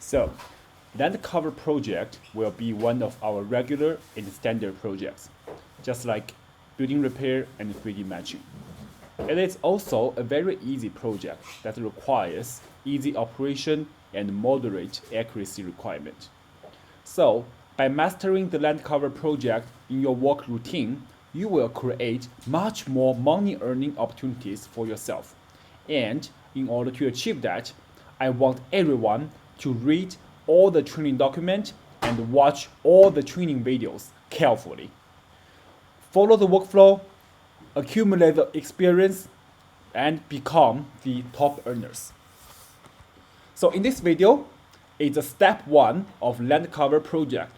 So, Landcover project will be one of our regular and standard projects, just like building repair and 3D matching. It is also a very easy project that requires easy operation and moderate accuracy requirement. So, by mastering the Landcover project in your work routine, you will create much more money earning opportunities for yourself. And in order to achieve that, I want everyone to read all the training document and watch all the training videos carefully. Follow the workflow, accumulate the experience, and become the top earners. So in this video, it's a step 1 of Landcover project,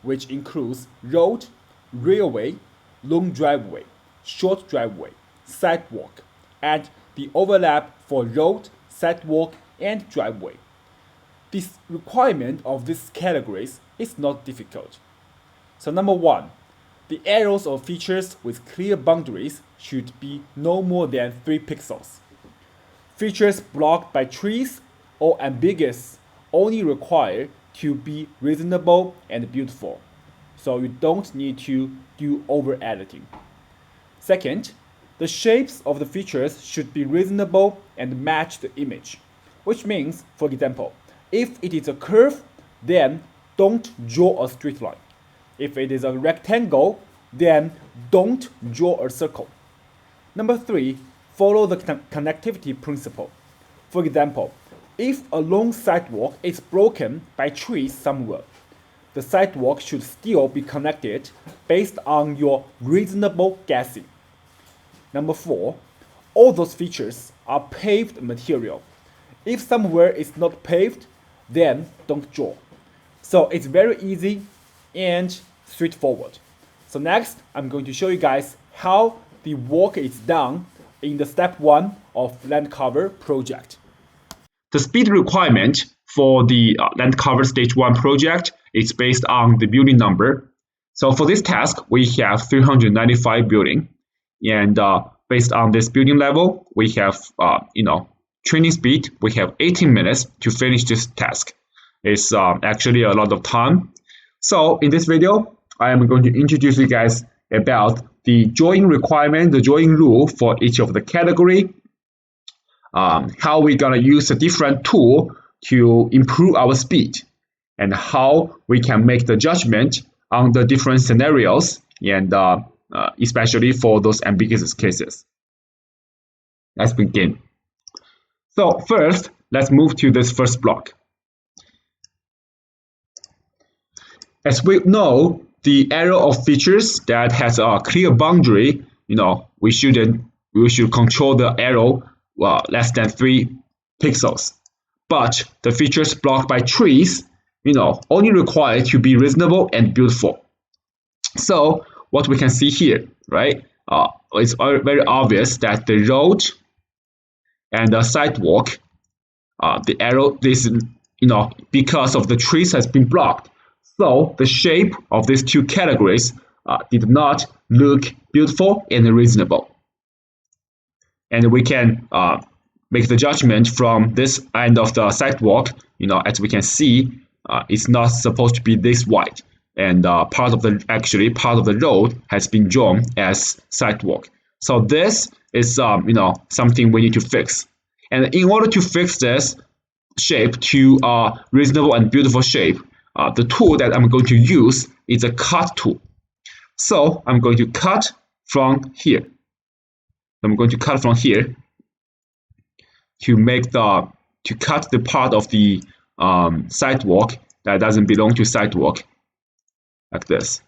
which includes road, railway, long driveway, short driveway, sidewalk, and the overlap for road, sidewalk, and driveway. This requirement of these categories is not difficult. So number 1, the arrows or features with clear boundaries should be no more than 3 pixels. Features blocked by trees or ambiguous only require to be reasonable and beautiful, so you don't need to do over editing. Second, the shapes of the features should be reasonable and match the image, which means, for example, if it is a curve, then don't draw a straight line. If it is a rectangle, then don't draw a circle. Number 3, follow the connectivity principle. For example, if a long sidewalk is broken by trees somewhere, the sidewalk should still be connected based on your reasonable guessing. Number 4, all those features are paved material. If somewhere is not paved, then don't draw. So it's very easy and straightforward. So next, I'm going to show you guys how the work is done in the step 1 of Landcover project. The speed requirement for the Landcover stage 1 project is based on the building number. So for this task, we have 395 building, and based on this building level, we have training speed. We have 18 minutes to finish this task. It's actually a lot of time. So in this video, I am going to introduce you guys about the drawing requirement, the drawing rule for each of the category, how we're gonna use a different tool to improve our speed, and how we can make the judgment on the different scenarios, and especially for those ambiguous cases. Let's begin. So first, let's move to this first block. As we know, the arrow of features that has a clear boundary, we should control the arrow less than 3 pixels. But the features blocked by trees, only require to be reasonable and beautiful. So what we can see here, right? It's very obvious that the road and the sidewalk, the arrow, because of the trees has been blocked. So the shape of these 2 categories did not look beautiful and reasonable. And we can make the judgment from this end of the sidewalk. As we can see, it's not supposed to be this wide, and part of the road has been drawn as sidewalk. So this is something we need to fix. And in order to fix this shape to a reasonable and beautiful shape, the tool that I'm going to use is a cut tool. So I'm going to cut from here. To cut the part of the sidewalk that doesn't belong to sidewalk, like this.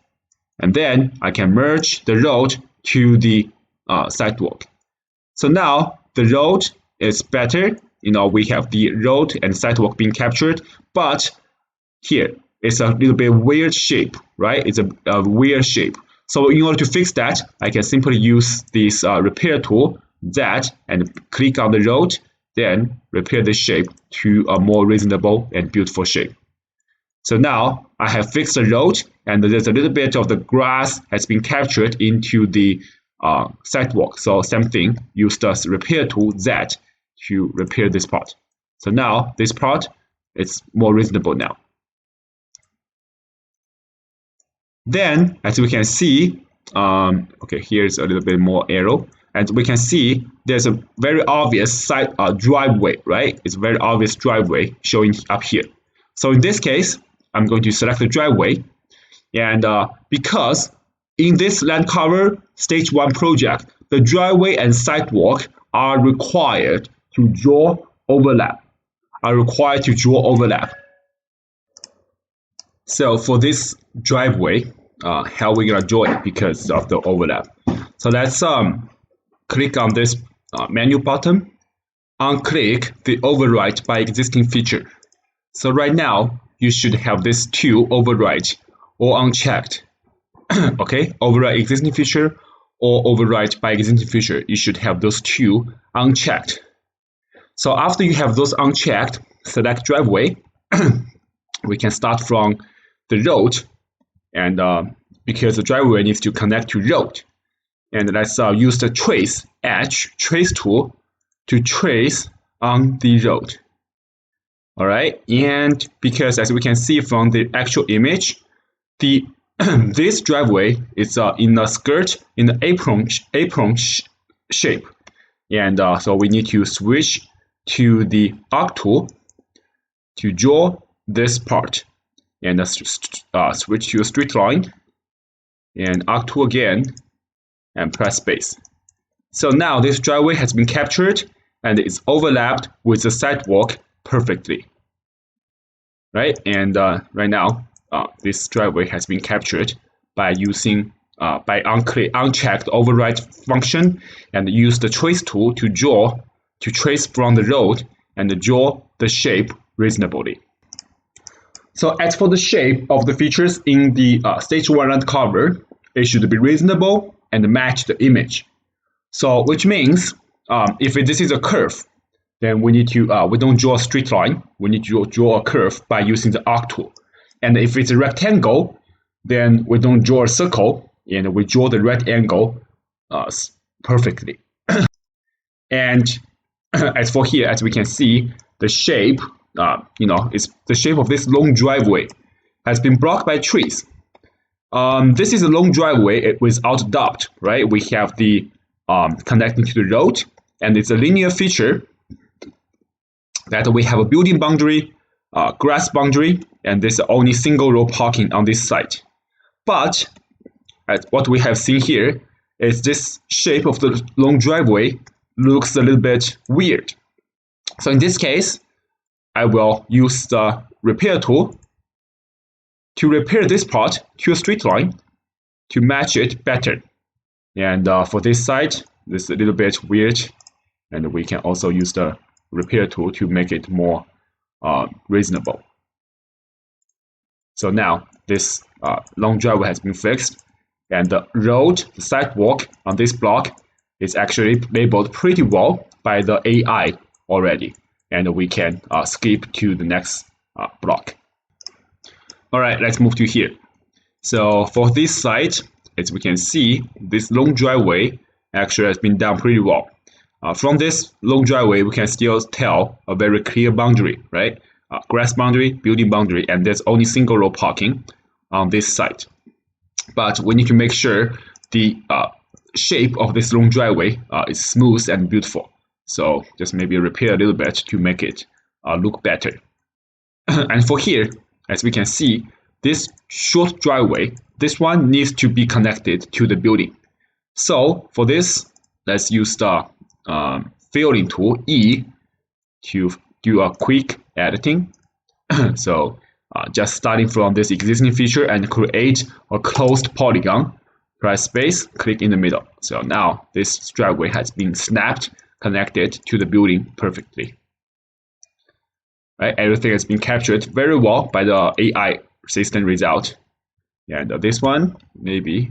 And then I can merge the road to the sidewalk. So now the road is better. We have the road and sidewalk being captured, but here it's a little bit weird shape, right? It's a weird shape. So in order to fix that, I can simply use this repair tool, and click on the road, then repair the shape to a more reasonable and beautiful shape. So now I have fixed the road, and there's a little bit of the grass has been captured into the sidewalk. So same thing, use the repair tool Z to repair this part. So now this part it's more reasonable now. Then, as we can see, okay, here's a little bit more arrow, and we can see there's a very obvious side driveway, right? It's a very obvious driveway showing up here. So in this case, I'm going to select the driveway, and because in this Landcover Stage 1 project, the driveway and sidewalk are required to draw overlap. So for this driveway, how we gonna draw it because of the overlap? So let's click on this menu button, unclick the override by existing feature. So right now you should have this two override or unchecked. Okay, override existing feature or override by existing feature. You should have those two unchecked. So after you have those unchecked, select driveway. We can start from the road, and because the driveway needs to connect to road, and let's use the trace tool to trace on the road. All right, and because as we can see from the actual image, the this driveway is in the skirt, in the apron shape, and so we need to switch to the arc tool to draw this part, and switch to a straight line, and arc tool again, and press space. So now this driveway has been captured and it's overlapped with the sidewalk perfectly, right? And right now this driveway has been captured by using by unchecked override function, and use the trace tool to trace from the road and draw the shape reasonably. So as for the shape of the features in the stage 1 Landcover, it should be reasonable and match the image. So which means if this is a curve, then we need to we don't draw a straight line. We need to draw a curve by using the arc tool. And if it's a rectangle, then we don't draw a circle, and we draw the right angle perfectly. And as for here, as we can see, the shape, is the shape of this long driveway has been blocked by trees. This is a long driveway without doubt, right? We have the connecting to the road, and it's a linear feature that we have a building boundary, grass boundary, and there's only single row parking on this side. But what we have seen here is this shape of the long driveway looks a little bit weird. So in this case, I will use the repair tool to repair this part to a straight line to match it better. And for this side, this is a little bit weird, and we can also use the repair tool to make it more reasonable. So now this long driveway has been fixed, and the road, the sidewalk on this block is actually labeled pretty well by the AI already, and we can skip to the next block. All right, let's move to here. So for this side, as we can see, this long driveway actually has been done pretty well. From this long driveway, we can still tell a very clear boundary, right? Grass boundary, building boundary, and there's only single row parking on this side. But we need to make sure the shape of this long driveway is smooth and beautiful. So just maybe repair a little bit to make it look better. And for here, as we can see, this short driveway, this one needs to be connected to the building. So for this, let's use the filling tool E to do a quick editing. So just starting from this existing feature and create a closed polygon, press space, click in the middle. So now this driveway has been snapped, connected to the building perfectly. Right, everything has been captured very well by the AI system result. And this one, maybe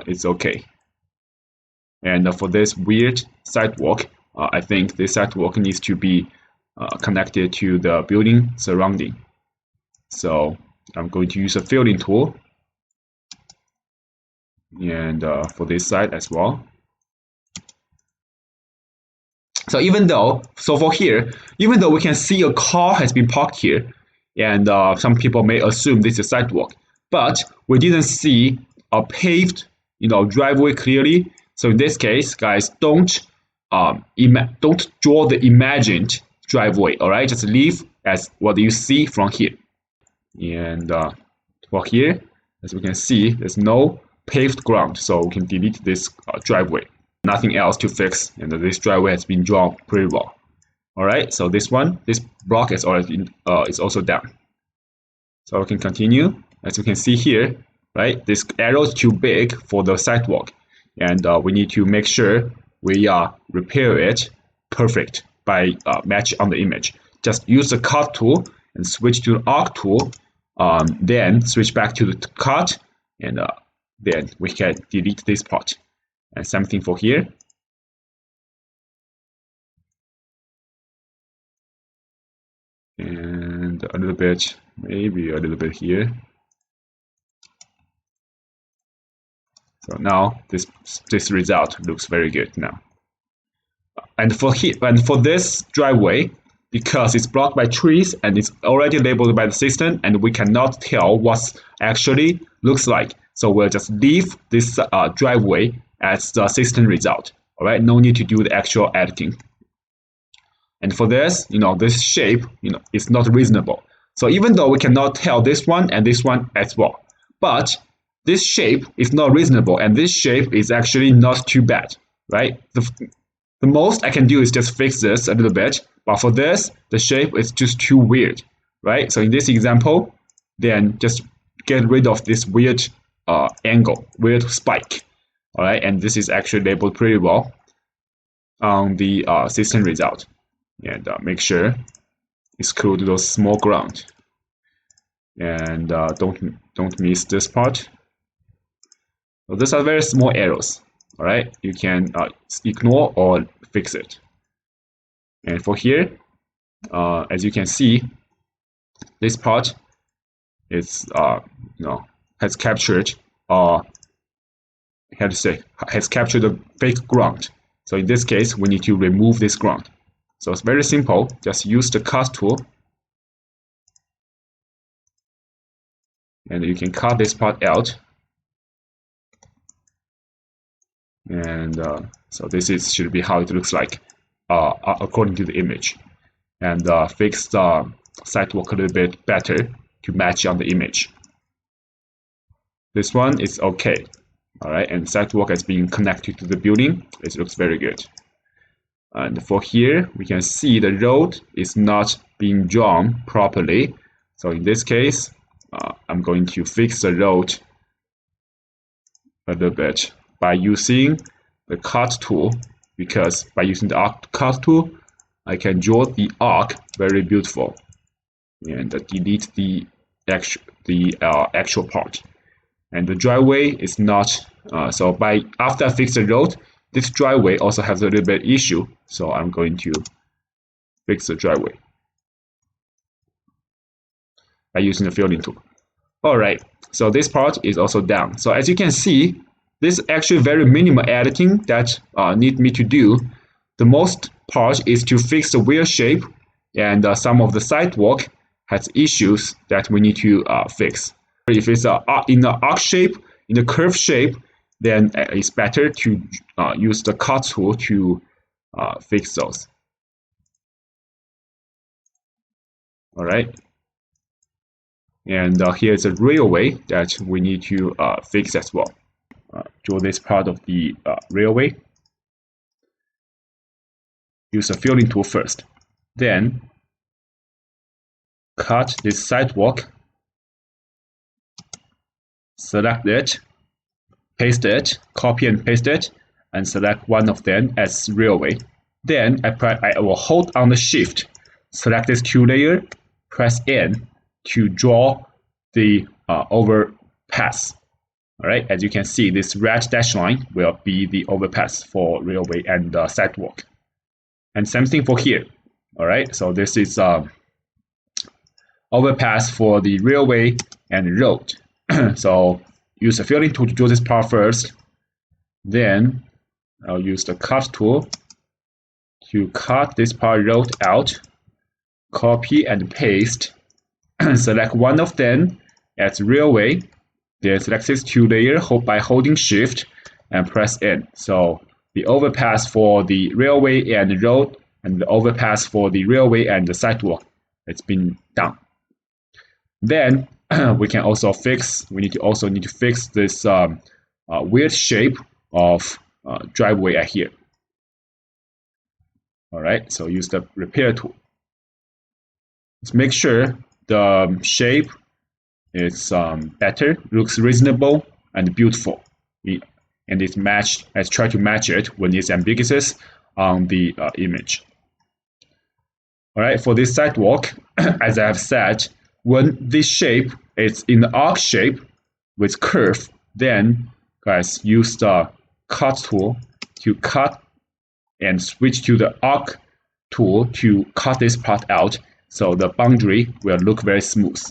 it's okay. And for this weird sidewalk, I think this sidewalk needs to be connected to the building surrounding. So I'm going to use a filling tool, and for this side as well. So for here, even though we can see a car has been parked here, and some people may assume this is a sidewalk, but we didn't see a paved, driveway clearly. So in this case, guys, don't draw the imagined driveway. All right, just leave as what you see from here. And for here, as we can see, there's no paved ground, so we can delete this driveway. Nothing else to fix, and this driveway has been drawn pretty well. All right, so this block is already is also done. So we can continue. As you can see here, right, this arrow is too big for the sidewalk, and we need to make sure we repair it perfect by match on the image. Just use the cut tool and switch to the arc tool, then switch back to the cut, and then we can delete this part. And same thing for here. And a little bit, maybe a little bit here. So now this result looks very good now. And for this driveway, because it's blocked by trees and it's already labeled by the system, and we cannot tell what's actually looks like. So we'll just leave this driveway as the system result. All right, no need to do the actual editing. And for this, this shape, is not reasonable. So even though we cannot tell this one and this one as well, but this shape is not reasonable, and this shape is actually not too bad, right? The most I can do is just fix this a little bit, but for this, the shape is just too weird, right? So in this example, then just get rid of this weird angle, weird spike, all right? And this is actually labeled pretty well on the system result. And make sure exclude those small ground, and don't miss this part. So these are very small errors. All right, you can ignore or fix it. And for here, as you can see, this part is has captured has captured the fake ground. So in this case, we need to remove this ground. So it's very simple. Just use the cut tool, and you can cut this part out. And so this should be how it looks like according to the image. And fix the sidewalk a little bit better to match on the image. This one is okay. All right, and sidewalk has been connected to the building. It looks very good. And for here, we can see the road is not being drawn properly. So in this case, I'm going to fix the road a little bit by using the cut tool, because by using the cut tool, I can draw the arc very beautiful and delete the actual part. And the driveway is not, so after I fix the road, this driveway also has a little bit issue, so I'm going to fix the driveway by using the filling tool. All right, so this part is also done. So as you can see, this is actually very minimal editing that need me to do. The most part is to fix the wheel shape, and some of the sidewalk has issues that we need to fix. If it's in the arc shape, in the curve shape, then it's better to use the cut tool to fix those. All right. And here's a railway that we need to fix as well. Draw this part of the railway. Use a filling tool first. Then cut this sidewalk. Select it. Paste it. Copy and paste it. And select one of them as railway. Then I will hold on the shift. Select this two layer. Press N to draw the overpass. All right, as you can see, this red dash line will be the overpass for railway and sidewalk. And same thing for here. All right, so this is overpass for the railway and road. So use the filling tool to do this part first. Then I'll use the cut tool to cut this part road out, copy and paste, select one of them as railway, then select these two layers by holding shift and press N. So the overpass for the railway and road and the overpass for the railway and the sidewalk has been done. Then we can also fix, we need to fix this weird shape of driveway here. All right, so use the repair tool. Let's make sure the shape is better, looks reasonable and beautiful. And it's matched, let's try to match it when it's ambiguous on the image. All right, for this sidewalk, as I have said, when this shape is in the arc shape with curve, then guys use the cut tool to cut and switch to the arc tool to cut this part out, so the boundary will look very smooth.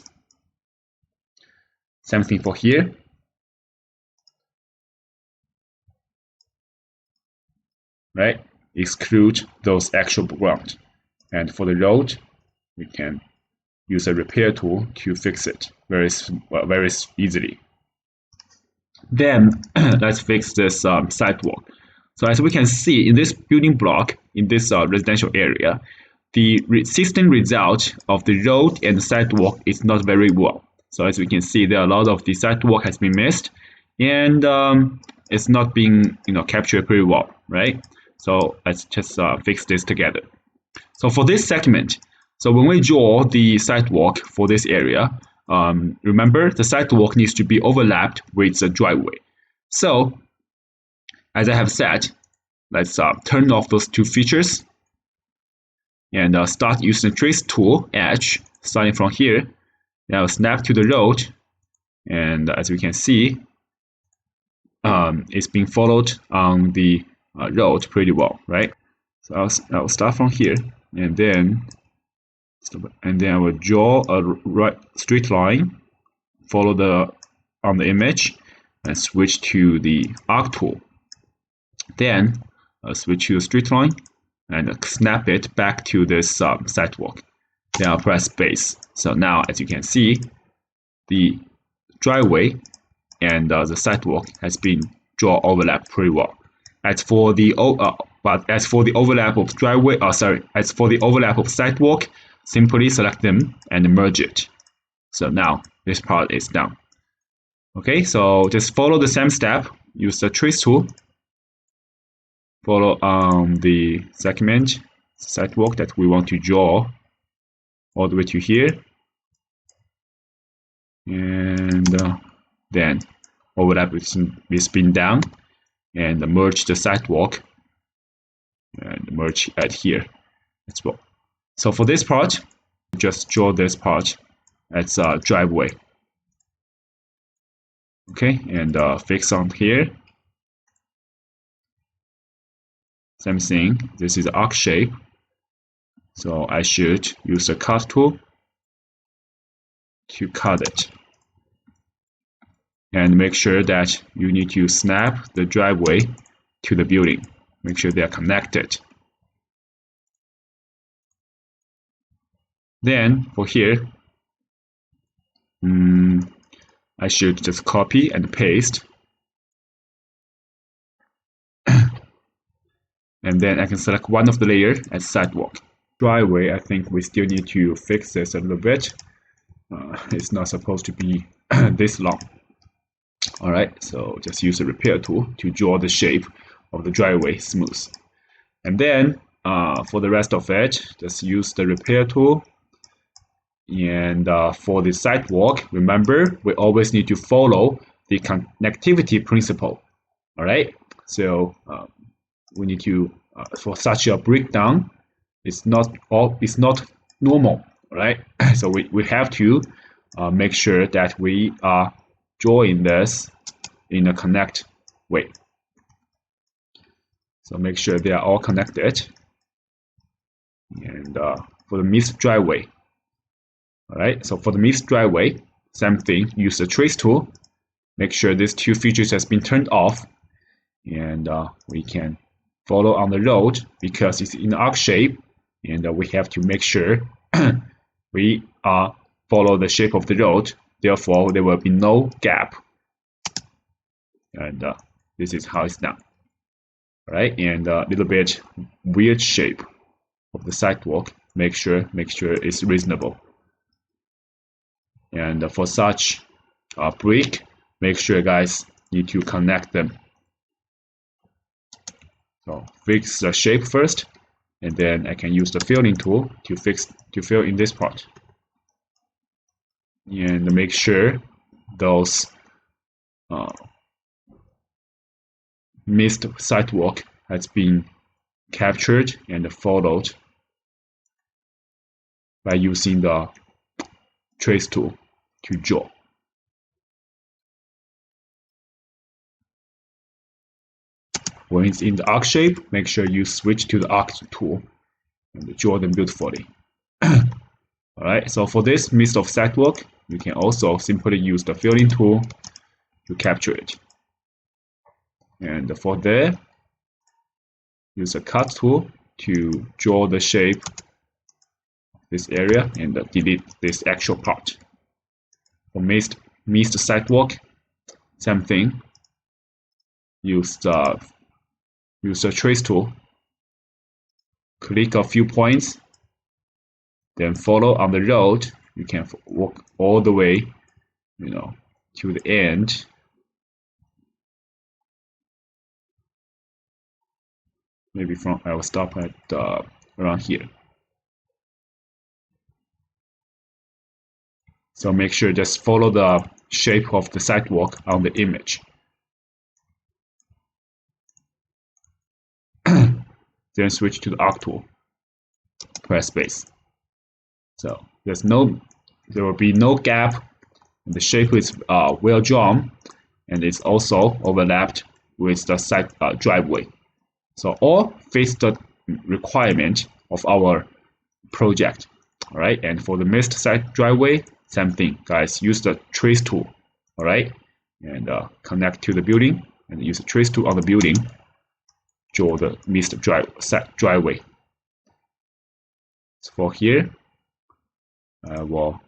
Same thing for here. Right, exclude those actual background. And for the road, we can use a repair tool to fix it very easily. Then let's fix this sidewalk. So as we can see in this building block, in this residential area, the system result of the road and the sidewalk is not very well. So as we can see, there are a lot of the sidewalk has been missed, and it's not being captured pretty well, right? So let's just fix this together. So for this segment, so when we draw the sidewalk for this area, remember the sidewalk needs to be overlapped with the driveway. So as I have said, let's turn off those two features and start using the trace tool edge, starting from here. Now snap to the road, and as we can see, it's being followed on the road pretty well, right? So I'll start from here, and then I will draw a straight line, follow on the image, and switch to the arc tool. Then switch to the straight line and snap it back to this sidewalk. Then I'll press space. So now, as you can see, the driveway and the sidewalk has been drawn overlap pretty well. As for the overlap of driveway, as for the overlap of sidewalk, simply select them and merge it. So now this part is done. Okay, so just follow the same step. Use the trace tool. Follow on the segment sidewalk that we want to draw all the way to here, and then overlap is been done, and merge the sidewalk and merge at here as well. So for this part, just draw this part as a driveway. Okay, and fix on here. Same thing, this is arc shape. So I should use the cut tool to cut it. And make sure that you need to snap the driveway to the building. Make sure they are connected. Then for here, I should just copy and paste. And then I can select one of the layers as sidewalk. Driveway, I think we still need to fix this a little bit. It's not supposed to be this long. All right, so just use the repair tool to draw the shape of the driveway smooth. And then for the rest of it, just use the repair tool. And for the sidewalk, remember, we always need to follow the connectivity principle. All right, so we need to, for such a breakdown, it's not normal, right? So we have to make sure that we are drawing this in a connect way. So make sure they are all connected. And for the missed driveway, all right. So for the missed driveway, same thing. Use the trace tool. Make sure these two features has been turned off, and we can follow on the road because it's in arc shape, and we have to make sure we follow the shape of the road. Therefore, there will be no gap. And this is how it's done. All right, and a little bit weird shape of the sidewalk. Make sure it's reasonable. And for such brick, make sure guys need to connect them. So fix the shape first, and then I can use the filling tool to fill in this part. And make sure those missed sidewalk has been captured and followed by using the trace tool to draw. When it's in the arc shape, make sure you switch to the arc tool and draw them beautifully. Alright, so for this mist of sidewalk, you can also simply use the filling tool to capture it. And for there, use a cut tool to draw the shape of this area and delete this actual part. For mist sidewalk, same thing. Use the trace tool, click a few points, then follow on the road. You can walk all the way, to the end. Maybe I will stop at around here. So make sure just follow the shape of the sidewalk on the image. Then switch to the arc tool. Press space. So there will be no gap. The shape is well drawn, and it's also overlapped with the side driveway. So all fits the requirement of our project. All right, and for the missed side driveway, same thing, guys. Use the trace tool. All right, and connect to the building, and use the trace tool on the building. Draw the missed driveway. So for here, I will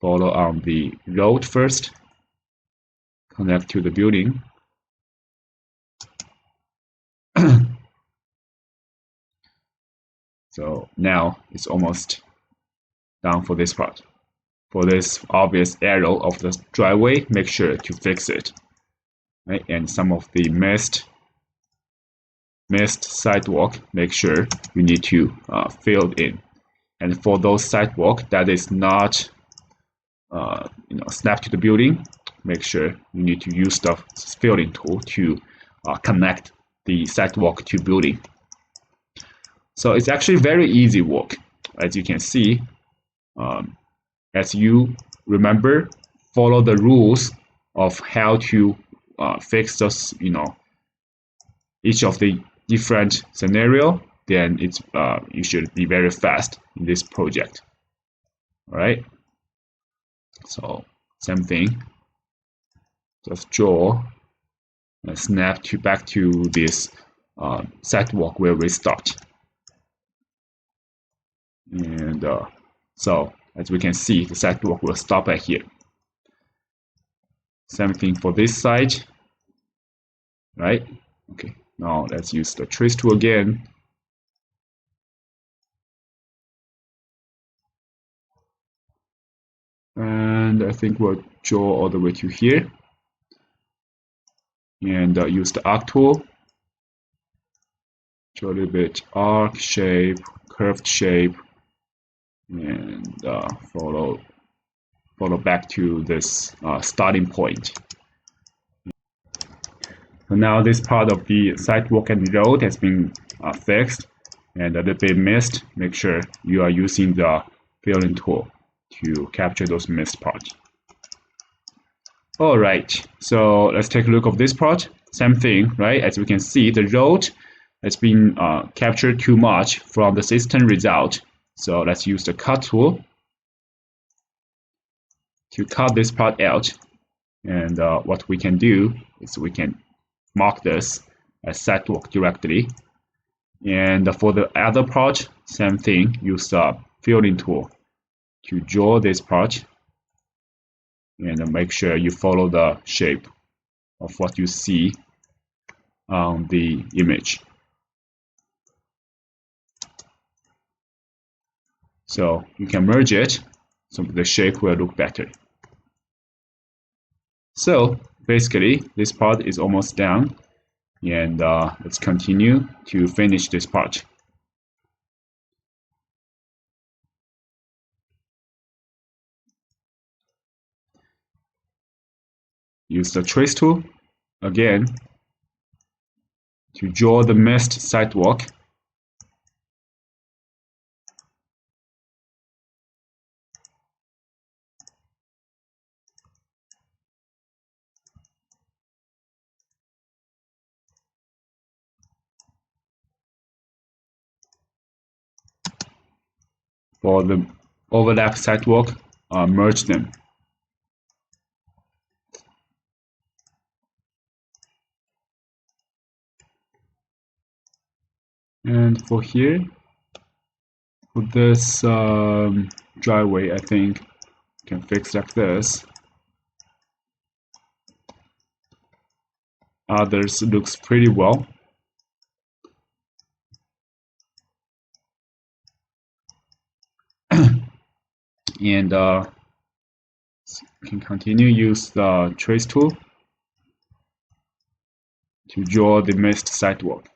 follow on the road first, connect to the building. So now it's almost done for this part. For this obvious arrow of the driveway, make sure to fix it. Right? And some of the missed sidewalk, make sure you need to fill in. And for those sidewalk that is not snap to the building, make sure you need to use the filling tool to connect the sidewalk to building. So it's actually very easy work, as you can see. As you remember, follow the rules of how to fix this, each of the different scenario, then it's you should be very fast in this project. All right. So same thing. Just draw and snap back to this sidewalk where we start. And so as we can see, the sidewalk will stop at here. Same thing for this side, right? Okay, now let's use the trace tool again. And I think we'll draw all the way to here. And use the arc tool. Draw a little bit arc shape, curved shape, and follow back to this starting point. So now this part of the sidewalk and road has been fixed and a little bit missed. Make sure you are using the filling tool to capture those missed parts. All right, so let's take a look at this part. Same thing, right? As we can see, the road has been captured too much from the system result. So let's use the cut tool to cut this part out. And what we can do is we can mark this a sidewalk directly. And for the other part, same thing, use the filling tool to draw this part and make sure you follow the shape of what you see on the image. So you can merge it so the shape will look better. So basically this part is almost done, and let's continue to finish this part. Use the trace tool again to draw the missed sidewalk. For the overlap sidewalk, merge them. And for here, for this driveway, I think you can fix like this. Others looks pretty well. And can continue use the trace tool to draw the missed sidewalk.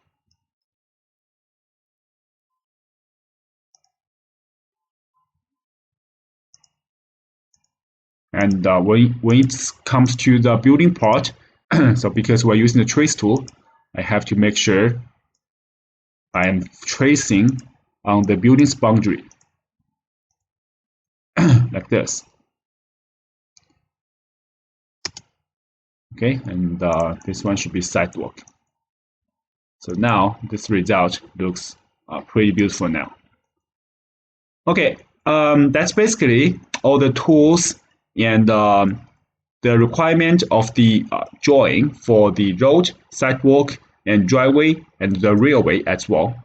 And when it comes to the building part, so because we're using the trace tool, I have to make sure I am tracing on the building's boundary, like this. Okay, and this one should be sidewalk. So now this result looks pretty beautiful now. Okay, that's basically all the tools and the requirement of the drawing for the road, sidewalk, and driveway, and the railway as well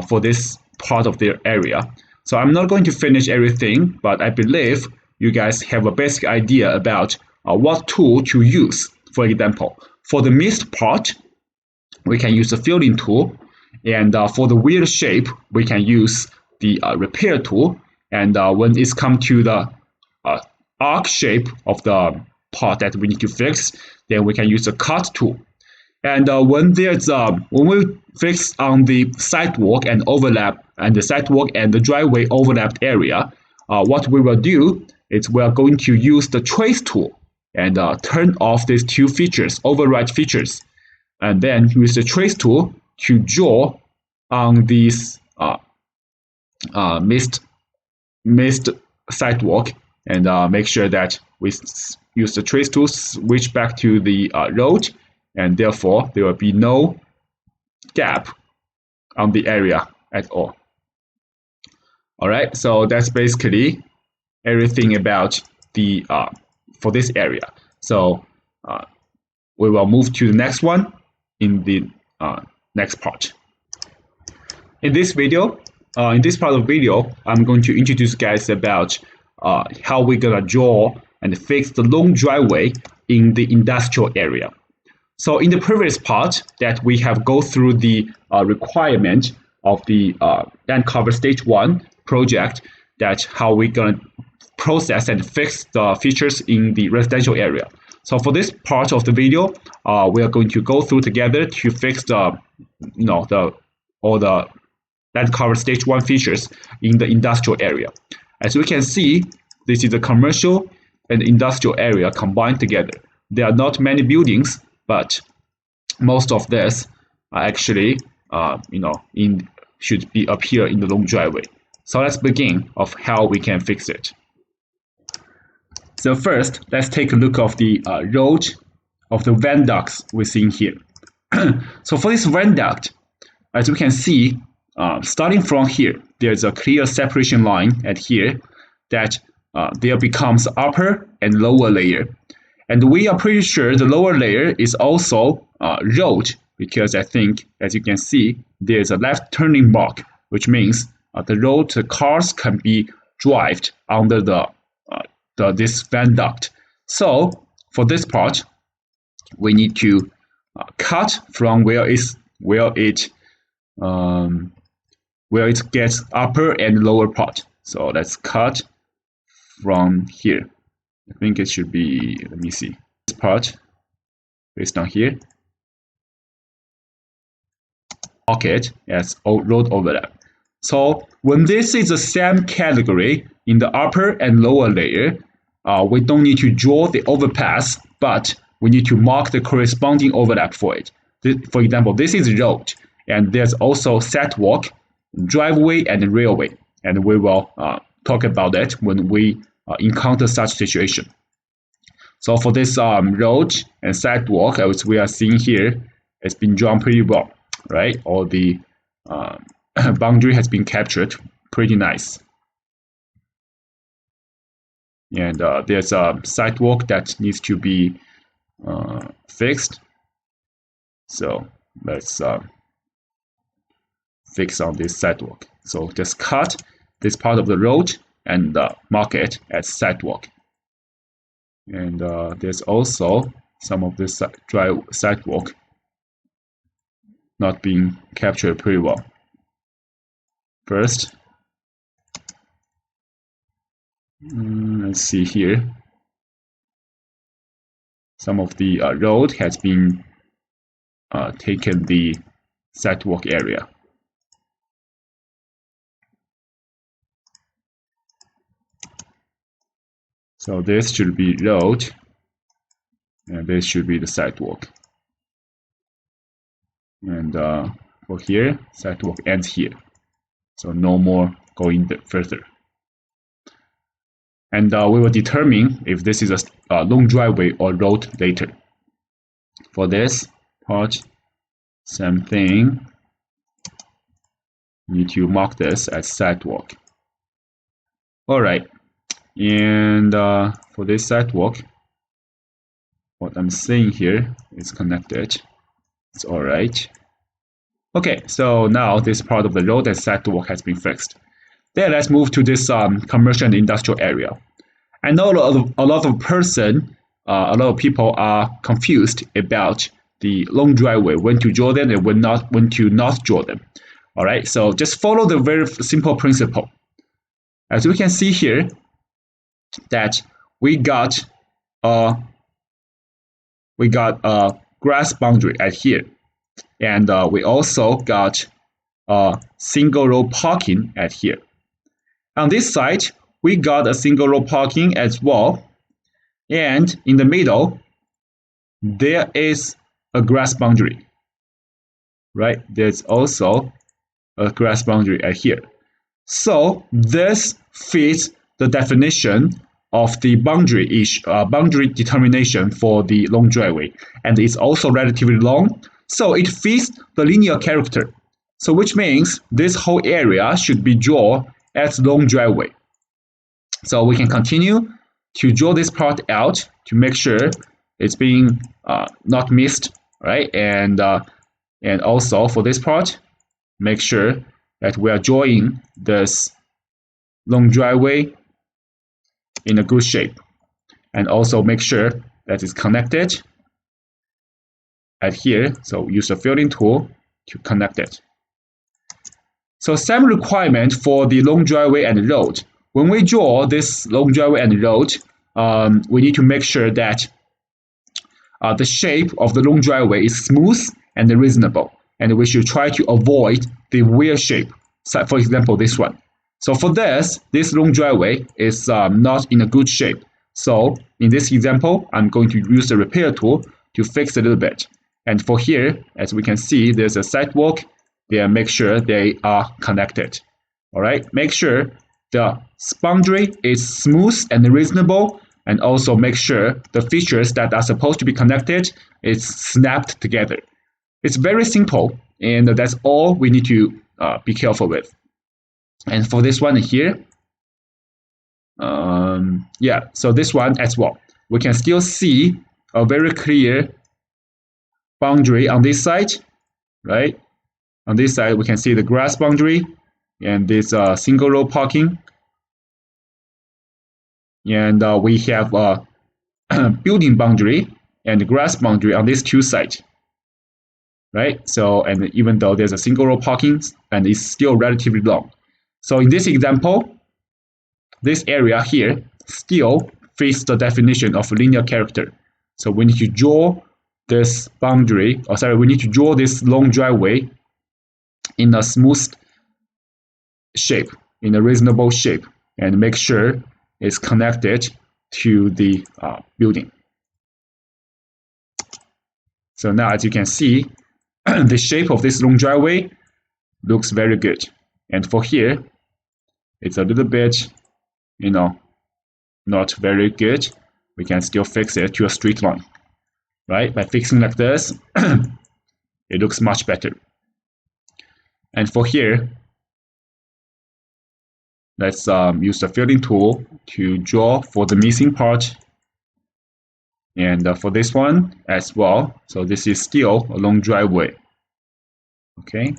for this part of the area. So I'm not going to finish everything, but I believe you guys have a basic idea about what tool to use. For example, for the missed part, we can use the filling tool, and for the weird shape, we can use the repair tool. And when it's come to the arc shape of the part that we need to fix, then we can use the cut tool. And when we fix on the sidewalk and overlap, and the sidewalk and the driveway overlapped area, what we will do is we are going to use the trace tool and turn off these two features, override features, and then use the trace tool to draw on these missed sidewalk, and make sure that we use the trace tool, switch back to the road, and therefore there will be no gap on the area at all. All right, so that's basically everything about the for this area. So we will move to the next one in the next part. In this video, in this part of the video, I'm going to introduce guys about how we're gonna draw and fix the long driveway in the industrial area. So in the previous part that we have go through the requirement of the Landcover Stage 1 project, that how we're gonna process and fix the features in the residential area. So for this part of the video, we are going to go through together to fix the, all the Landcover Stage 1 features in the industrial area. As we can see, this is the commercial and industrial area combined together. There are not many buildings, but most of this are actually, should be appear in the long driveway. So let's begin of how we can fix it. So first, let's take a look of the road of the van ducts we see here. So for this van duct, as we can see, starting from here, there's a clear separation line at here that there becomes upper and lower layer. And we are pretty sure the lower layer is also road, because I think, as you can see, there's a left turning mark, which means the cars can be driven under this van duct. So for this part, we need to cut from where it gets upper and lower part. So let's cut from here. I think it should be, let me see, this part based on here. Pocket as road overlap. So when this is the same category in the upper and lower layer, we don't need to draw the overpass, but we need to mark the corresponding overlap for it. For example, this is road, and there's also sidewalk, driveway, and railway. And we will talk about that when we encounter such situation. So for this road and sidewalk, as we are seeing here, it's been drawn pretty well, right? All the boundary has been captured, pretty nice. And there's a sidewalk that needs to be fixed. So let's fix on this sidewalk. So just cut this part of the road and mark it as sidewalk. And there's also some of this sidewalk not being captured pretty well. First, let's see here. Some of the road has been taken the sidewalk area. So this should be road, and this should be the sidewalk. And for here, sidewalk ends here. So no more going further. And we will determine if this is a long driveway or road later. For this part, same thing. Need to mark this as sidewalk. All right. And for this sidewalk, what I'm saying here is connected. It's all right. Okay, so now this part of the road and sidewalk has been fixed. Then let's move to this commercial and industrial area. I know a lot of people are confused about the long driveway, when to draw them and when to not draw them. All right, so just follow the very simple principle. As we can see here, that we got a grass boundary at here, and we also got a single row parking at here. On this side, we got a single row parking as well, and in the middle, there is a grass boundary, right? There's also a grass boundary at here. So this fits the definition of the boundary determination for the long driveway, and it's also relatively long, so it fits the linear character. So which means this whole area should be drawn as long driveway. So we can continue to draw this part out to make sure it's being not missed, right? And also for this part, make sure that we are drawing this long driveway in a good shape, and also make sure that it's connected at here. So use the filling tool to connect it. So same requirement for the long driveway and road. When we draw this long driveway and road, we need to make sure that the shape of the long driveway is smooth and reasonable, and we should try to avoid the weird shape. So for example, this one. So for this long driveway is not in a good shape. So in this example, I'm going to use the repair tool to fix a little bit. And for here, as we can see, there's a sidewalk. Then make sure they are connected. All right, make sure the boundary is smooth and reasonable, and also make sure the features that are supposed to be connected is snapped together. It's very simple, and that's all we need to be careful with. And for this one here, so this one as well, we can still see a very clear boundary on this side right? On this side, we can see the grass boundary and this single row parking. And we have a building boundary and grass boundary on these two sides, right? So, and even though there's a single row parking, and it's still relatively long. So in this example, this area here still fits the definition of linear character. So we need to draw this boundary, or sorry, we need to draw this long driveway in a smooth shape, in a reasonable shape, and make sure it's connected to the building. So now, as you can see, the shape of this long driveway looks very good. And for here, it's a little bit, not very good. We can still fix it to a straight line, right? By fixing like this, it looks much better. And for here, let's use the filling tool to draw for the missing part. And for this one as well, so this is still a long driveway, okay?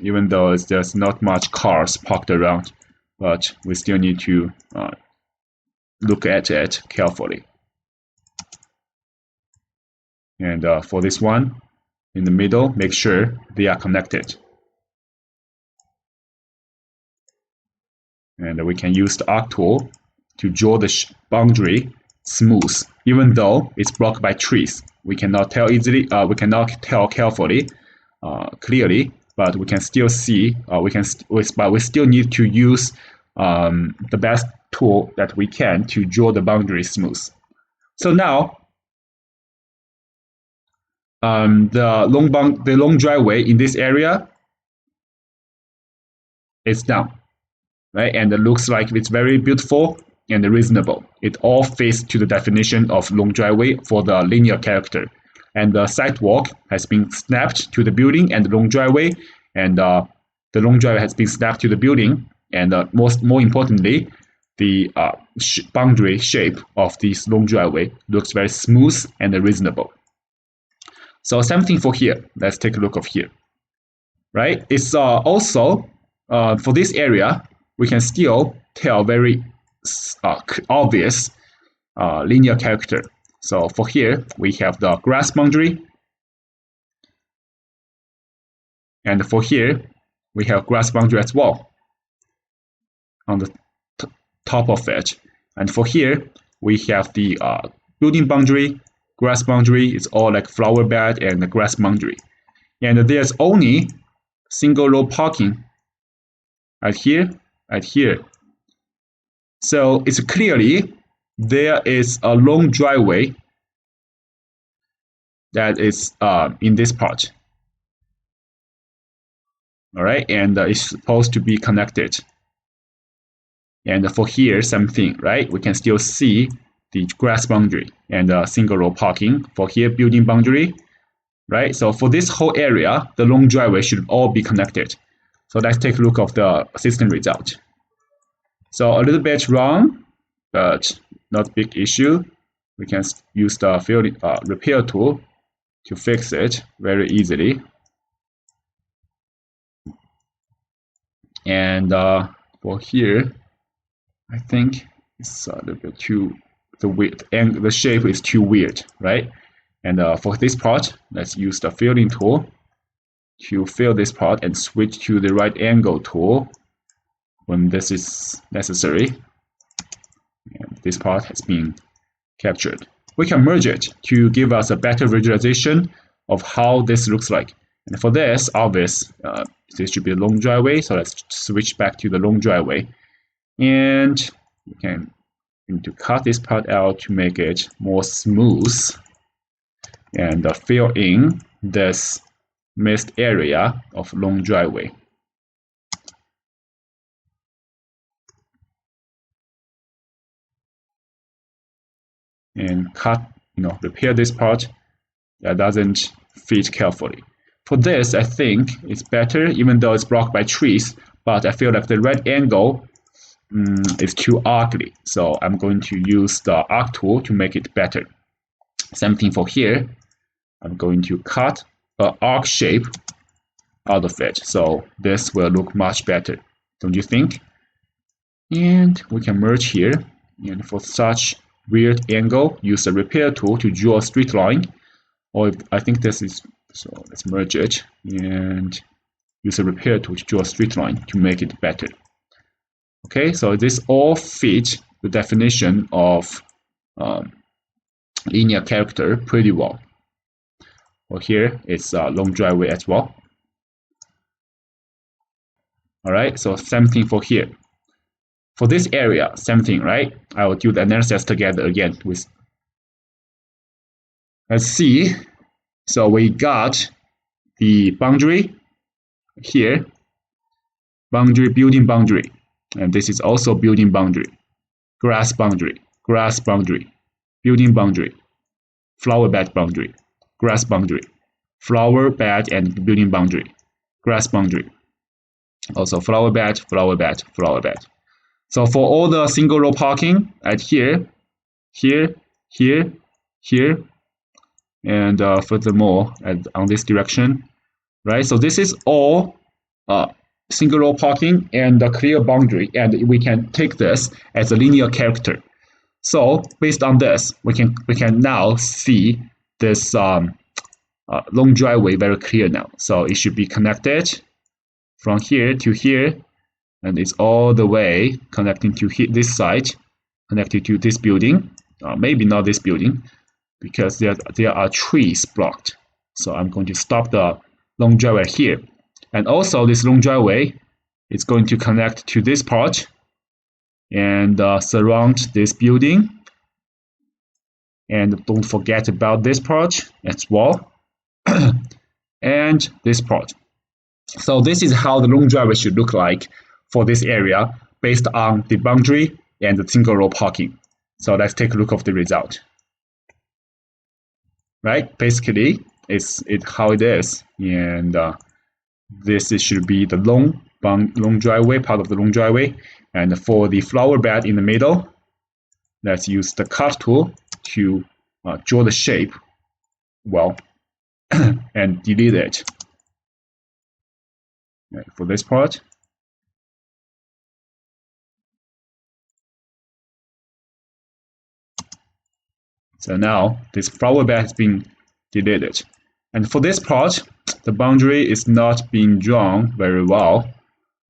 Even though there's not much cars parked around, but we still need to look at it carefully. And for this one, in the middle, make sure they are connected. And we can use the arc tool to draw the boundary smooth, even though it's blocked by trees. We cannot tell easily. We cannot tell carefully, clearly, but we can still see. But we still need to use the best tool that we can to draw the boundary smooth. So now, the long driveway in this area is done, right? And it looks like it's very beautiful and reasonable. It all fits to the definition of long driveway for the linear character. And the sidewalk has been snapped to the building and the long driveway, and the long driveway has been snapped to the building. And more importantly, the boundary shape of this long driveway looks very smooth and reasonable. So same thing for here. Let's take a look of here, right? It's also for this area, we can still tell very obvious linear character. So for here, we have the grass boundary. And for here, we have grass boundary as well on the top of it. And for here, we have the building boundary, grass boundary. It's all like flower bed and the grass boundary. And there's only single row parking right here, right here. So it's clearly there is a long driveway that is in this part. All right, and it's supposed to be connected. And for here, same thing, right? We can still see the grass boundary and single row parking. For here, building boundary, right? So for this whole area, the long driveway should all be connected. So let's take a look of the system result. So a little bit wrong, but not big issue. We can use the repair tool to fix it very easily. And for here, I think it's a little bit too the shape is too weird, right? And for this part, let's use the filling tool to fill this part and switch to the right angle tool when this is necessary. And this part has been captured. We can merge it to give us a better visualization of how this looks like. And for this, obvious, this should be a long driveway. So let's switch back to the long driveway. And we need to cut this part out to make it more smooth and fill in this missed area of long driveway. And repair this part that doesn't fit carefully. For this, I think it's better, even though it's blocked by trees, but I feel like the right angle is too ugly. So I'm going to use the arc tool to make it better. Same thing for here. I'm going to cut an arc shape out of it. So this will look much better, don't you think? And we can merge here. And for such weird angle, use the repair tool to draw a straight line. Or I think this is, so let's merge it and use a repair tool to draw a straight line to make it better. Okay, so this all fit the definition of linear character pretty well. Well, here it's a long driveway as well. All right, so same thing for here. For this area, same thing, right? I will do the analysis together again with. Let's see. So we got the boundary here, boundary, building boundary, and this is also building boundary, grass boundary, building boundary, flower bed boundary, grass boundary, flower bed and building boundary, grass boundary. Also flower bed, flower bed, flower bed. So for all the single row parking at here, here, here, here, and furthermore on this direction, right? So this is all single row parking and a clear boundary, and we can take this as a linear character. So based on this, we can now see this long driveway very clear now. So it should be connected from here to here, and it's all the way connecting to this side, connected to this building. Maybe not this building, because there are trees blocked. So I'm going to stop the long driveway here. And also this long driveway is going to connect to this part and surround this building. And don't forget about this part as well. And this part. So this is how the long driveway should look like for this area based on the boundary and the single row parking. So let's take a look of the result. Right, basically it's how it is, and this should be the long driveway, part of the long driveway. And for the flower bed in the middle, let's use the cut tool to draw the shape well and delete it. Right, for this part. So now this flower bed has been deleted. And for this part, the boundary is not being drawn very well,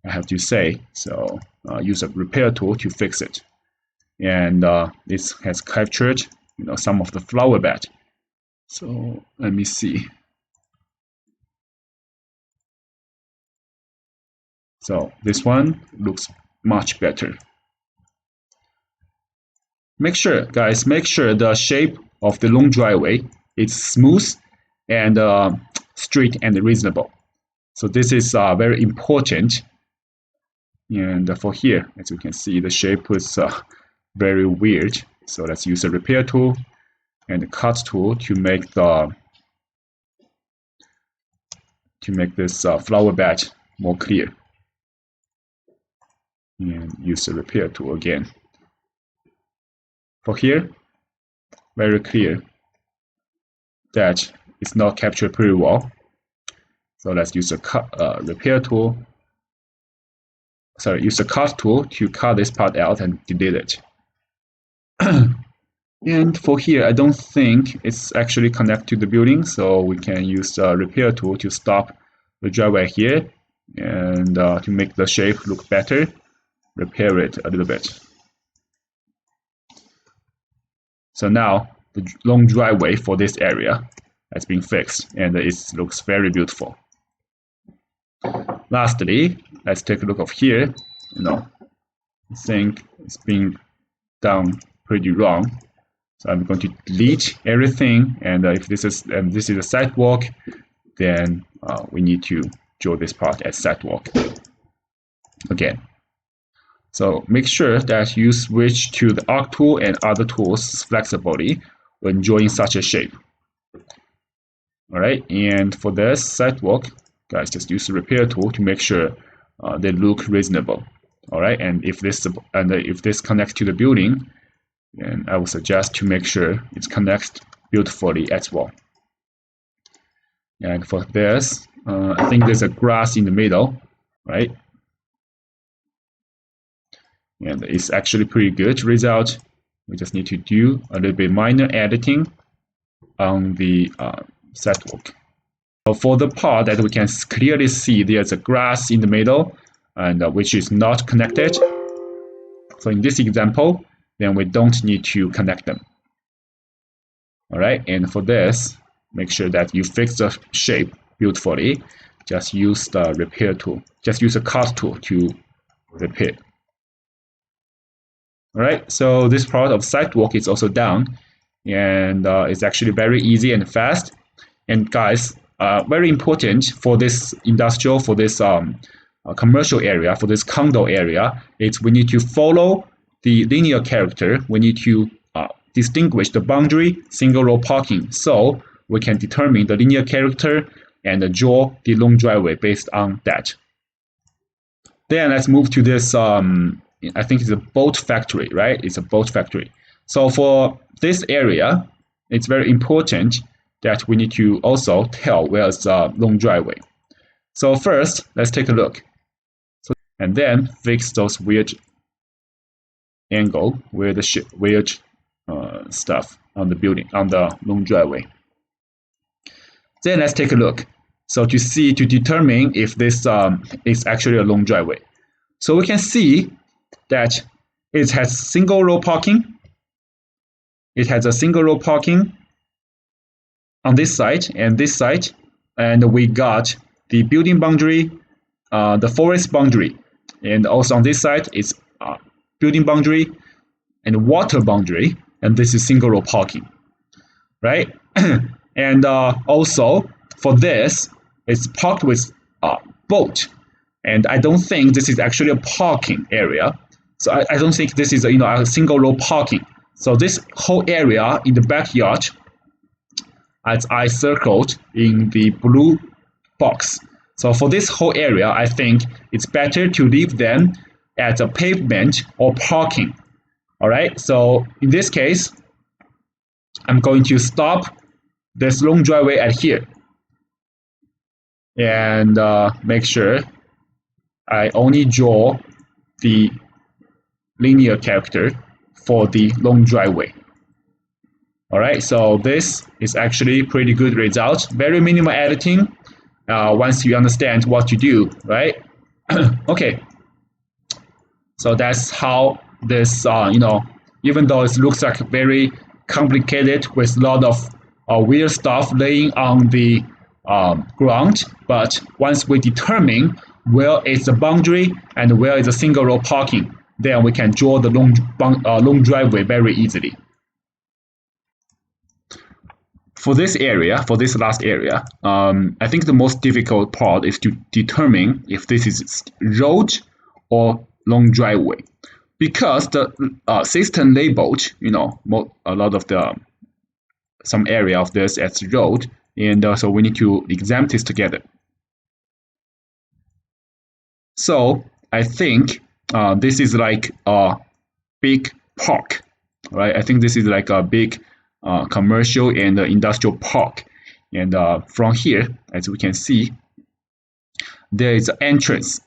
I have to say. So use a repair tool to fix it. And this has captured, some of the flower bed. So let me see. So this one looks much better. Make sure, guys, the shape of the long driveway is smooth and straight and reasonable. So this is very important. And for here, as you can see, the shape is very weird. So let's use a repair tool and a cut tool to make this flower bed more clear. And use the repair tool again. For here, very clear that it's not captured pretty well. So let's use a repair tool. Sorry, use the cut tool to cut this part out and delete it. And for here, I don't think it's actually connected to the building, so we can use the repair tool to stop the driveway here and to make the shape look better, repair it a little bit. So now the long driveway for this area has been fixed, and it looks very beautiful. Lastly, let's take a look of here. I think it's been done pretty wrong. So I'm going to delete everything, and if this is a sidewalk, then we need to draw this part as sidewalk again. So make sure that you switch to the arc tool and other tools flexibly when drawing such a shape. All right, and for this sidewalk, guys, just use the repair tool to make sure they look reasonable. All right, and if this connects to the building, then I would suggest to make sure it connects beautifully as well. And for this, I think there's a grass in the middle, right? And it's actually pretty good result. We just need to do a little bit minor editing on the sidewalk. So for the part that we can clearly see there's a grass in the middle and which is not connected. So in this example, then we don't need to connect them. All right, and for this, make sure that you fix the shape beautifully. Just use the repair tool. Just use a cut tool to repair. All right, so this part of sidewalk is also done, and it's actually very easy and fast. And guys, very important for this industrial, for this commercial area, for this condo area, it's we need to follow the linear character. We need to distinguish the boundary single row parking, so we can determine the linear character and draw the long driveway based on that. Then let's move to this. I think it's a boat factory, right? It's a boat factory. So for this area, it's very important that we need to also tell where is the long driveway. So first, let's take a look. So, and then fix those weird angle, weird stuff on the building, on the long driveway. Then let's take a look. So to determine if this is actually a long driveway. So we can see that it has single row parking. It has a single row parking on this side and this side, and we got the building boundary, the forest boundary, and also on this side it's building boundary and water boundary, and this is single row parking, right? And also for this, it's parked with boat, and I don't think this is actually a parking area. So I don't think this is a single row parking. So this whole area in the backyard, as I circled in the blue box. So for this whole area, I think it's better to leave them as a pavement or parking. All right. So in this case, I'm going to stop this long driveway at here and make sure I only draw the linear character for the long driveway. All right, so this is actually pretty good result. Very minimal editing once you understand what to do, right? Okay, so that's how this, even though it looks like very complicated with a lot of weird stuff laying on the ground, but once we determine where is the boundary and where is the single row parking, then we can draw the long driveway very easily. For this area, for this last area, I think the most difficult part is to determine if this is road or long driveway, because the system labeled, a lot of some area of this as road, and so we need to examine this together. So I think this is like a big park, right? I think this is like a big commercial and industrial park. And from here, as we can see, there is an entrance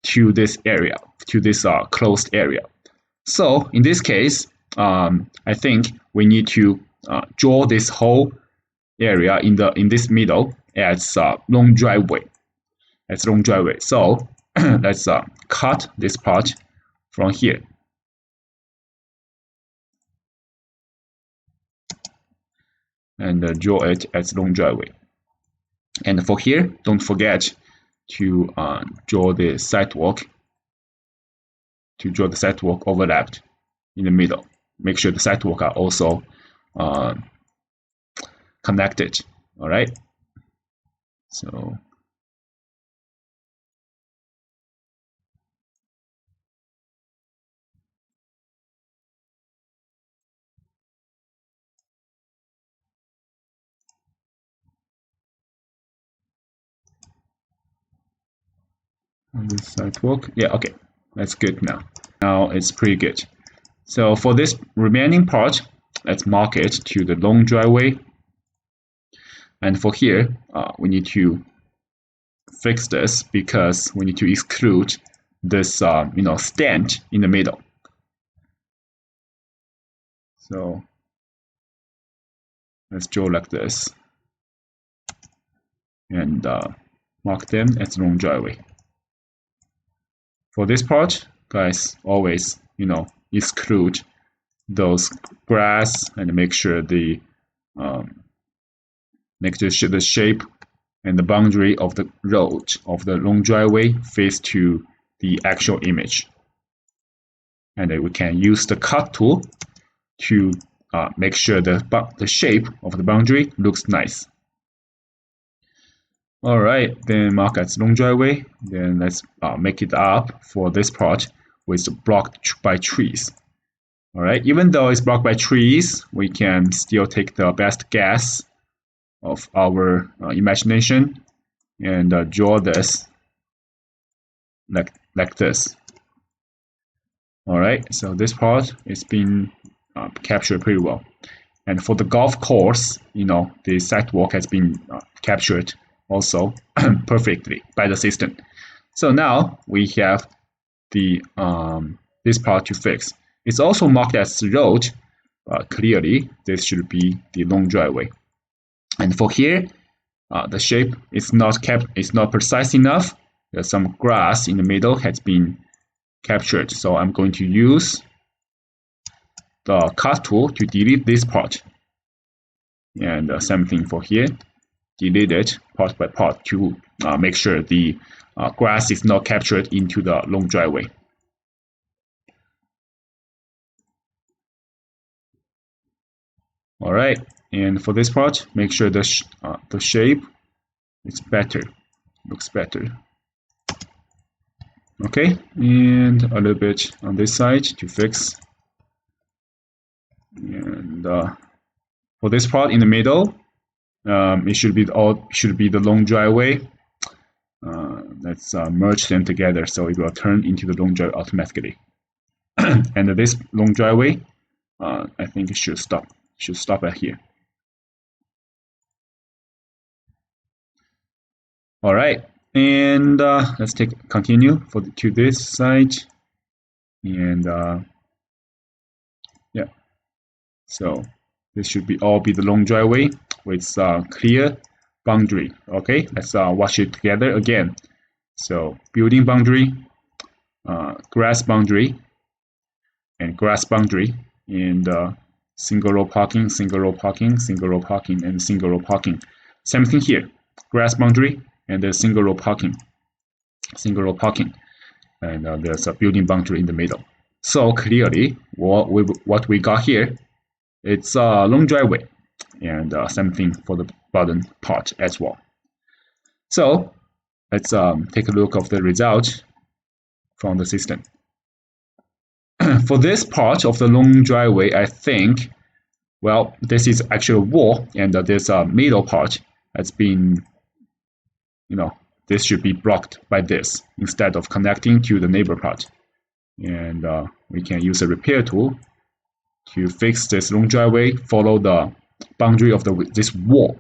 to this area, to this closed area. So in this case, I think we need to draw this whole area in this middle as long driveway. As long driveway. So let's cut this part from here. And draw it as long driveway. And for here, don't forget to draw the sidewalk. To draw the sidewalk overlapped in the middle. Make sure the sidewalk are also connected. All right. So. The sidewalk, yeah, okay, that's good now. Now it's pretty good. So for this remaining part, let's mark it to the long driveway. And for here, we need to fix this because we need to exclude this stand in the middle. So let's draw like this and mark them as long driveway. For this part, guys, always exclude those grass and make sure the shape and the boundary of the road of the long driveway face to the actual image. And then we can use the cut tool to make sure the shape of the boundary looks nice. All right, then mark as long driveway. Then let's make it up for this part with blocked by trees. All right, even though it's blocked by trees, we can still take the best guess of our imagination and draw this like this. All right, so this part is being captured pretty well. And for the golf course, the sidewalk has been captured also perfectly by the system. So now we have the this part to fix. It's also marked as road. Clearly, this should be the long driveway. And for here, the shape is not precise enough. There's some grass in the middle has been captured. So I'm going to use the cut tool to delete this part. And same thing for here. Delete it part by part to make sure the grass is not captured into the long driveway. All right, and for this part, make sure the shape is better, looks better. Okay, and a little bit on this side to fix. And for this part in the middle, it should be the long driveway. Let's merge them together so it will turn into the long driveway automatically. And this long driveway, I think it should stop. Should stop at here. All right, and let's continue to this side, and yeah. So this should all be the long driveway with clear boundary. Okay, let's watch it together again. So building boundary, grass boundary, and grass boundary, and single row parking, single row parking, single row parking, and single row parking. Same thing here, grass boundary and the single row parking, and there's a building boundary in the middle. So clearly, what we got here, it's a long driveway, and same thing for the bottom part as well. So let's take a look of the result from the system. For this part of the long driveway, I think, well, this is actually a wall, and this middle part has been, this should be blocked by this instead of connecting to the neighbor part. And we can use a repair tool to fix this long driveway, follow the boundary of this wall,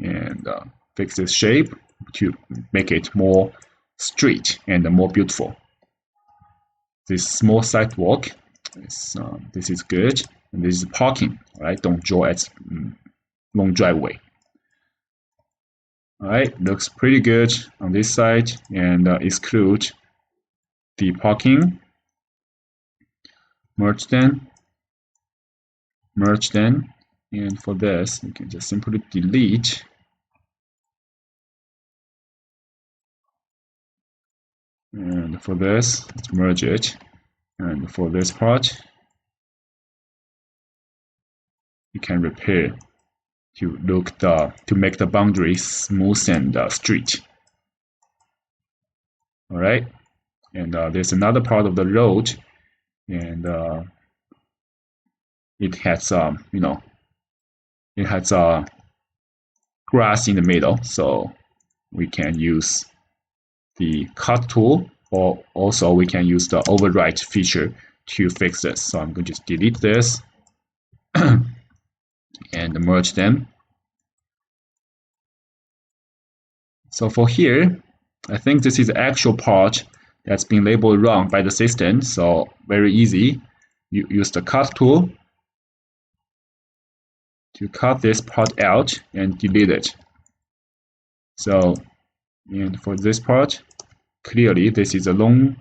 and fix this shape to make it more straight and more beautiful. This small sidewalk, this is good, and this is parking. All right, don't draw as long driveway. All right, looks pretty good on this side, and exclude the parking. Merge them, and for this, you can just simply delete. And for this, let's merge it. And for this part, you can repair to make the boundary smooth and straight. All right, and there's another part of the road, and it has grass in the middle, so we can use the cut tool, or also we can use the override feature to fix this. So I'm going to just delete this and merge them, So for here, I think this is the actual part that's been labeled wrong by the system. So very easy. You use the cut tool to cut this part out and delete it. So, and for this part, clearly this is a long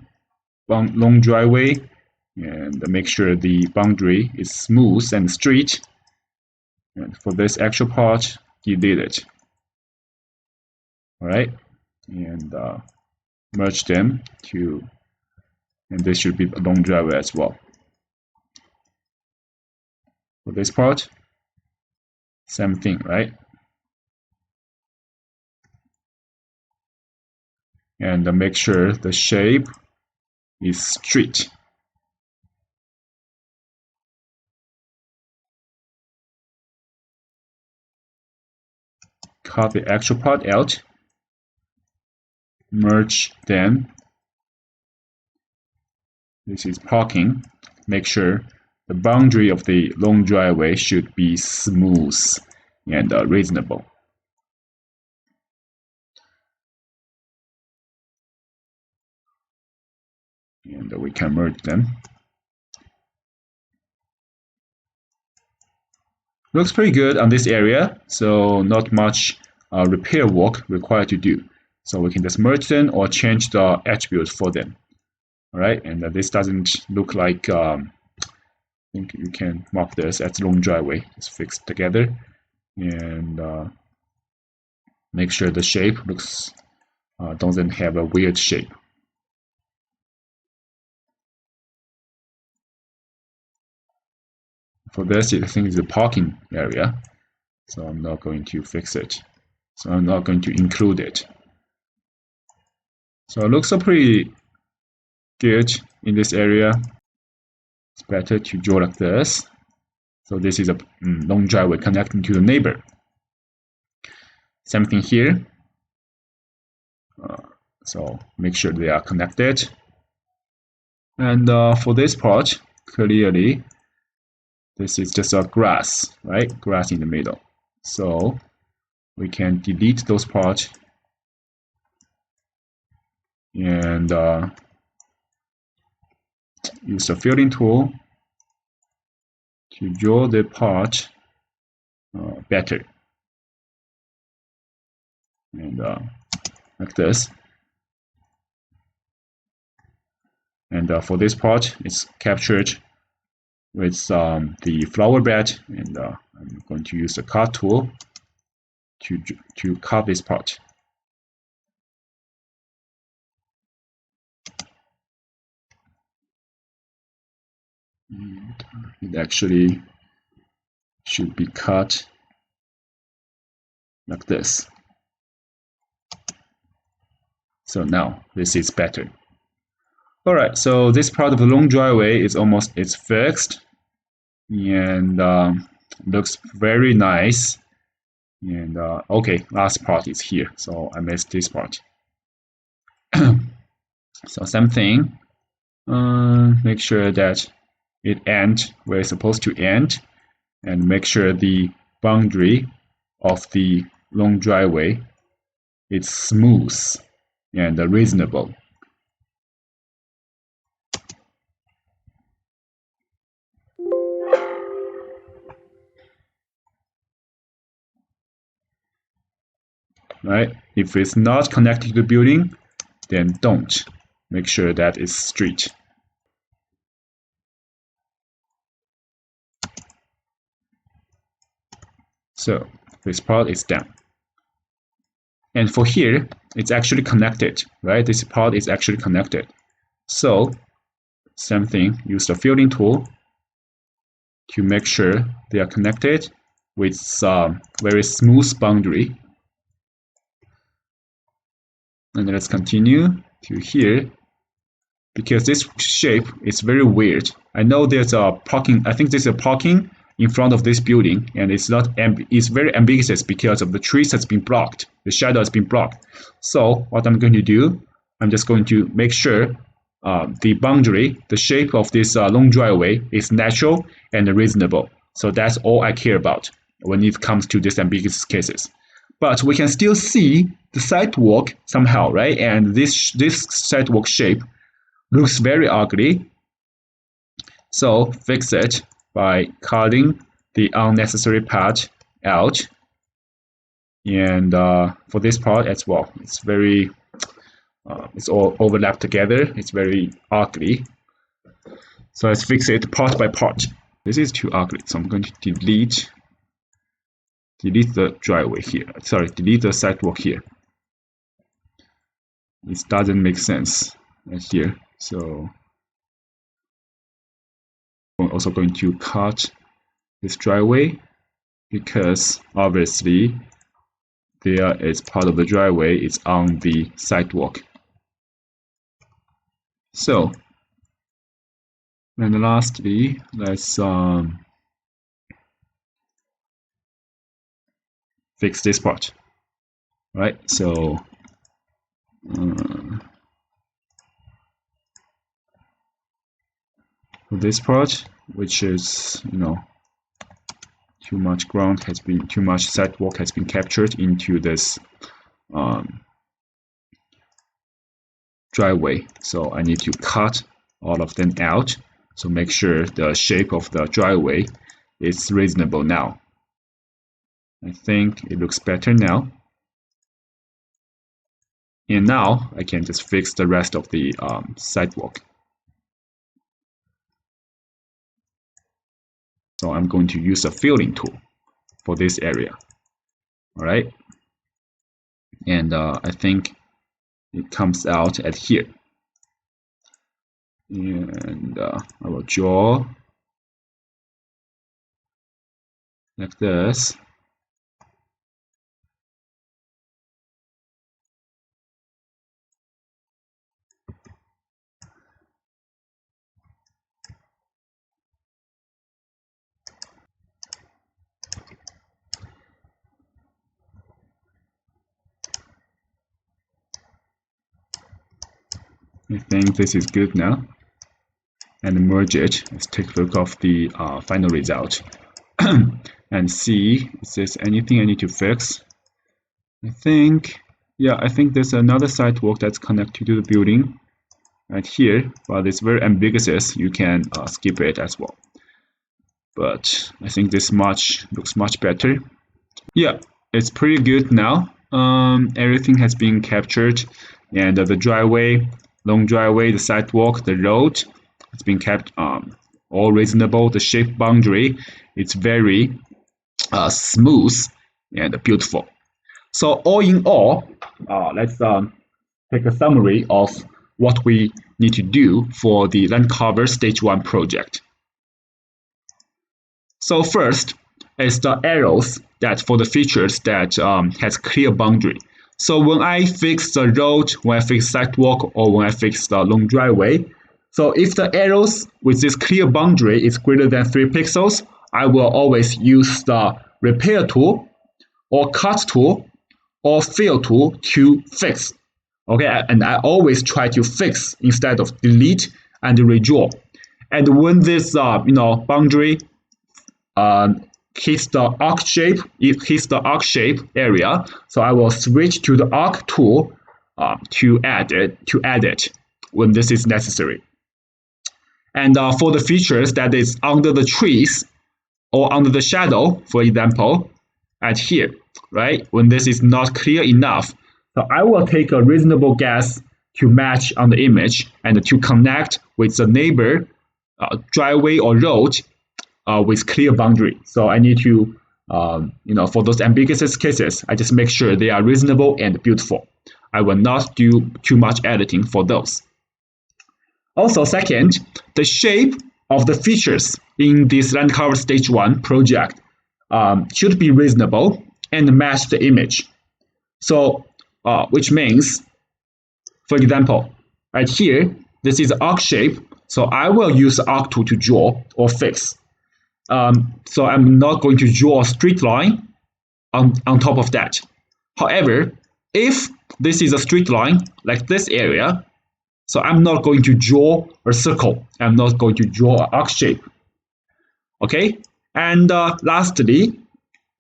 driveway, and make sure the boundary is smooth and straight. And for this actual part, delete it. All right, and merge them to, and this should be a long driveway as well. For this part, same thing, right? And make sure the shape is straight. Cut the actual part out, merge them. This is parking. Make sure the boundary of the long driveway should be smooth and reasonable. And we can merge them. Looks pretty good on this area, so not much repair work required to do. So we can just merge them or change the attributes for them. All right, and this doesn't look like, I think you can mark this as long driveway. Just fix it together and make sure the shape looks doesn't have a weird shape. For this, I think it's the parking area, so I'm not going to fix it. So I'm not going to include it. So it looks pretty good in this area. It's better to draw like this. So this is a long driveway connecting to the neighbor. Same thing here. So make sure they are connected. And for this part, clearly, this is just a grass, right? Grass in the middle. So we can delete those parts and use the filling tool to draw the part better. And like this. And for this part, it's captured with the flower bed, and I'm going to use the cut tool to cut this part. And it actually should be cut like this. So now this is better. All right, so this part of the long driveway is it's fixed, and looks very nice. And okay, last part is here, so I missed this part. So same thing. Make sure that it ends where it's supposed to end, and make sure the boundary of the long driveway is smooth and reasonable. Right? If it's not connected to the building, then don't. Make sure that it's straight. So this part is done. And for here, it's actually connected, right? This part is actually connected. So same thing, use the filling tool to make sure they are connected with very smooth boundary. And let's continue to here, because this shape is very weird. I know there's a parking, I think there's a parking in front of this building, and it's very ambiguous because of the trees has been blocked, the shadow has been blocked. So what I'm going to do, I'm just going to make sure the boundary, the shape of this long driveway is natural and reasonable. So that's all I care about when it comes to these ambiguous cases. But we can still see the sidewalk somehow, right? And this sidewalk shape looks very ugly. So fix it by cutting the unnecessary part out. And for this part as well, it's all overlapped together. It's very ugly. So let's fix it part by part. This is too ugly, so I'm going to delete the driveway here. Sorry, delete the sidewalk here. This doesn't make sense right here. So I'm also going to cut this driveway because obviously there is part of the driveway is on the sidewalk. So, and lastly, let's fix this part. Right, so for this part, which is too much sidewalk has been captured into this driveway. So I need to cut all of them out. So make sure the shape of the driveway is reasonable now. I think it looks better now. And now I can just fix the rest of the sidewalk. So I'm going to use a filling tool for this area. All right. And I think it comes out at here. And I will draw like this. I think this is good now. And merge it. Let's take a look of the final result and see if there's anything I need to fix. I think there's another sidewalk that's connected to the building right here, but it's very ambiguous. You can skip it as well. But I think this looks much better. Yeah, it's pretty good now. Everything has been captured, and the driveway, long driveway, the sidewalk, the road, it's been kept all reasonable. The shape boundary, it's very smooth and beautiful. So all in all, let's take a summary of what we need to do for the Landcover Stage 1 project. So first is the arrows that for the features that has clear boundary. So when I fix the road, when I fix sidewalk, or when I fix the long driveway, so if the arrows with this clear boundary is greater than 3 pixels, I will always use the repair tool or cut tool or fill tool to fix. Okay, and I always try to fix instead of delete and redraw. And when this boundary hits the arc shape, it hits the arc shape area, so I will switch to the arc tool to add it when this is necessary. And for the features that is under the trees or under the shadow, for example, at here, right? When this is not clear enough, so I will take a reasonable guess to match on the image and to connect with the neighbor driveway or road with clear boundary. So I need to, for those ambiguous cases, I just make sure they are reasonable and beautiful. I will not do too much editing for those. Also, second, the shape of the features in this Landcover Stage 1 project should be reasonable and match the image. So, which means, for example, right here, this is arc shape. So I will use the arc tool to draw or fix. So I'm not going to draw a straight line on top of that. However, if this is a straight line like this area, so I'm not going to draw a circle. I'm not going to draw an arc shape. Okay, and lastly,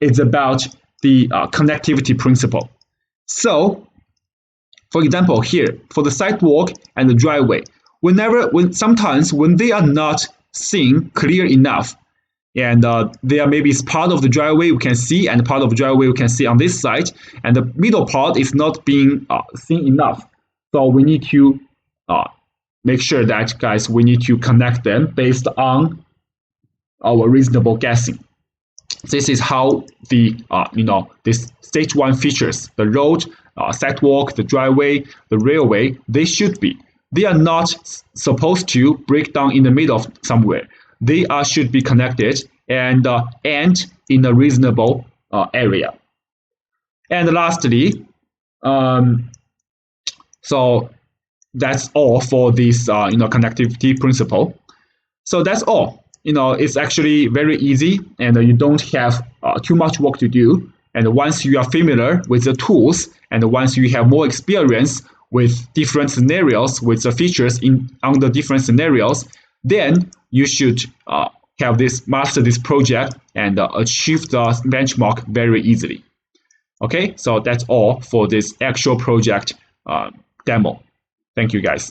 it's about the connectivity principle. So, for example, here for the sidewalk and the driveway, sometimes when they are not seen clear enough, and there maybe is part of the driveway we can see, and part of the driveway we can see on this side, and the middle part is not being seen enough. So we need to make sure that, guys, we need to connect them based on our reasonable guessing. This is how the this stage 1 features, the road, sidewalk, the driveway, the railway, they should be. They are not supposed to break down in the middle of somewhere. They should be connected and end in a reasonable area. And lastly, so that's all for this connectivity principle. So that's all. It's actually very easy, and you don't have too much work to do. And once you are familiar with the tools, and once you have more experience with different scenarios, with the features on the different scenarios, then you should master this project and achieve the benchmark very easily. Okay, so that's all for this actual project demo. Thank you, guys.